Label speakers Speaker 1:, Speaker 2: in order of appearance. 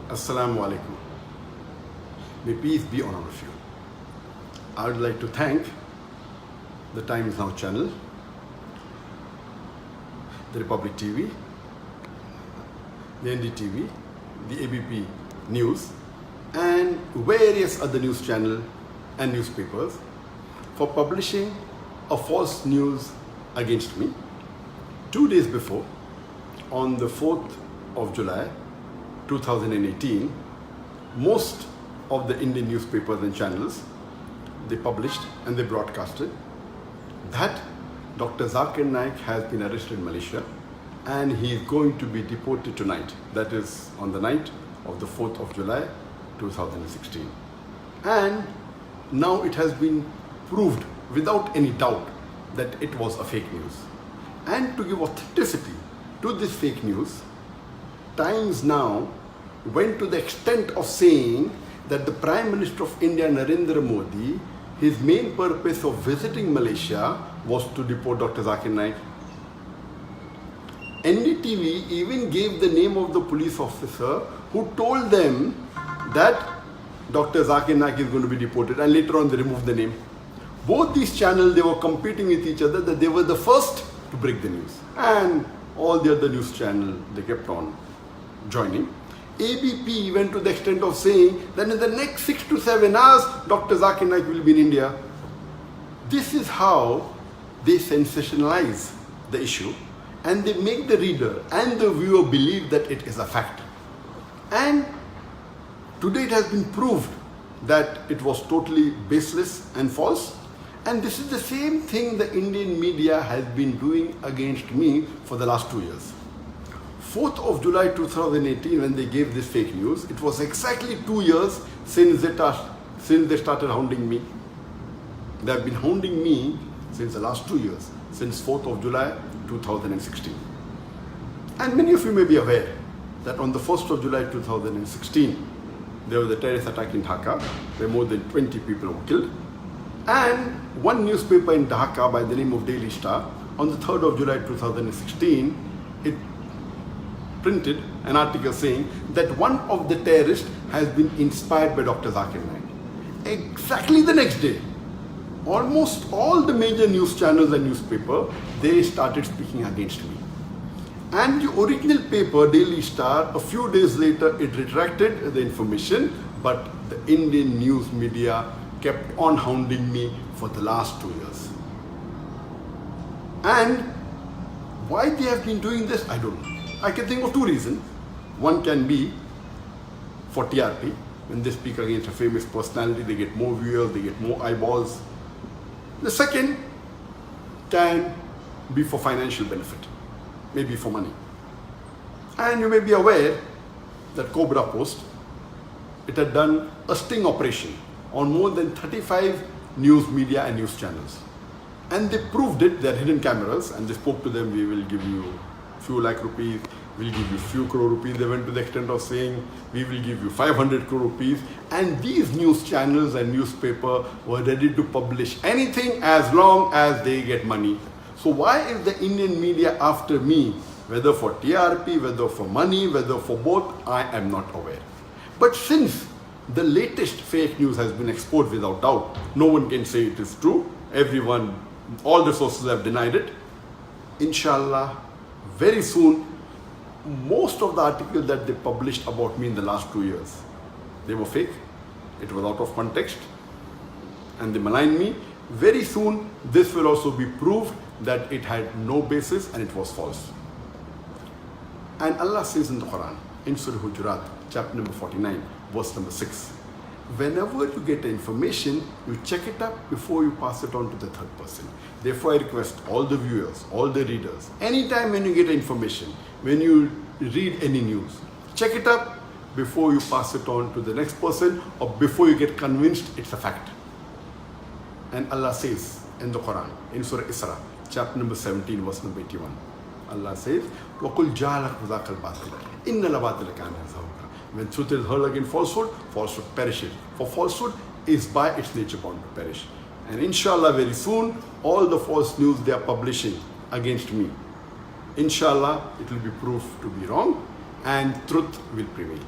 Speaker 1: Assalamu alaikum. May peace be on all of you. I would like to thank the Times Now channel, the Republic TV, the NDTV, the ABP News, and various other news channels and newspapers for publishing a false news against me 2 days before, on the 4th of July 2018. Most of the Indian newspapers and channels, they published and they broadcasted that Dr. Zakir Naik has been arrested in Malaysia and he is going to be deported tonight. That is on the night of the 4th of July 2016. And now it has been proved without any doubt that it was a fake news. And to give authenticity to this fake news, Times Now went to the extent of saying that the Prime Minister of India, Narendra Modi, his main purpose of visiting Malaysia was to deport Dr. Zakir Naik. NDTV even gave the name of the police officer who told them that Dr. Zakir Naik is going to be deported, and later on they removed the name. Both these channels, they were competing with each other that they were the first to break the news. And all the other news channels, they kept on joining. ABP went to the extent of saying that in the next 6 to 7 hours, Dr. Zakir Naik will be in India. This is how they sensationalize the issue and they make the reader and the viewer believe that it is a fact. And today it has been proved that it was totally baseless and false. And this is the same thing the Indian media has been doing against me for the last 2 years. 4th of July 2018, when they gave this fake news, it was exactly 2 years since they started hounding me. They have been hounding me since the last 2 years, since 4th of July 2016. And many of you may be aware that on the 1st of July 2016, there was a terrorist attack in Dhaka, where more than 20 people were killed. And one newspaper in Dhaka by the name of Daily Star, on the 3rd of July 2016, it printed an article saying that one of the terrorists has been inspired by Dr. Zakir Naik. Exactly the next day, almost all the major news channels and newspapers, they started speaking against me. And the original paper, Daily Star, a few days later, it retracted the information, but the Indian news media kept on hounding me for the last 2 years. And why they have been doing this, I don't know. I can think of 2 reasons. One can be for TRP. When they speak against a famous personality, they get more viewers, they get more eyeballs. The second can be for financial benefit, maybe for money. And you may be aware that Cobra Post, it had done a sting operation on more than 35 news media and news channels. And they proved it, they had hidden cameras, and they spoke to them, we will give you few lakh rupees, we'll give you few crore rupees. They went to the extent of saying, we will give you 500 crore rupees. And these news channels and newspaper were ready to publish anything as long as they get money. So why is the Indian media after me, whether for TRP, whether for money, whether for both, I am not aware. But since the latest fake news has been exposed without doubt, no one can say it is true. Everyone, all the sources have denied it. Inshallah, very soon, most of the articles that they published about me in the last 2 years, they were fake, it was out of context, and they maligned me. Very soon, this will also be proved that it had no basis and it was false. And Allah says in the Quran, in Surah Hujurat, chapter number 49, verse number 6, whenever you get information, you check it up before you pass it on to the third person. Therefore, I request all the viewers, all the readers, anytime when you get information, when you read any news, check it up before you pass it on to the next person or before you get convinced it's a fact. And Allah says in the Quran, in Surah Isra, chapter number 17, verse number 81, Allah says, وَقُلْ جَعَلَكْ ذَاكَ الْبَاطِلَ إِنَّ الْبَاطِلَ كَانَ زَهُوقًا. When truth is heard against falsehood, falsehood perishes. For falsehood is by its nature bound to perish. And inshallah, very soon, all the false news they are publishing against me, inshallah, it will be proved to be wrong and truth will prevail.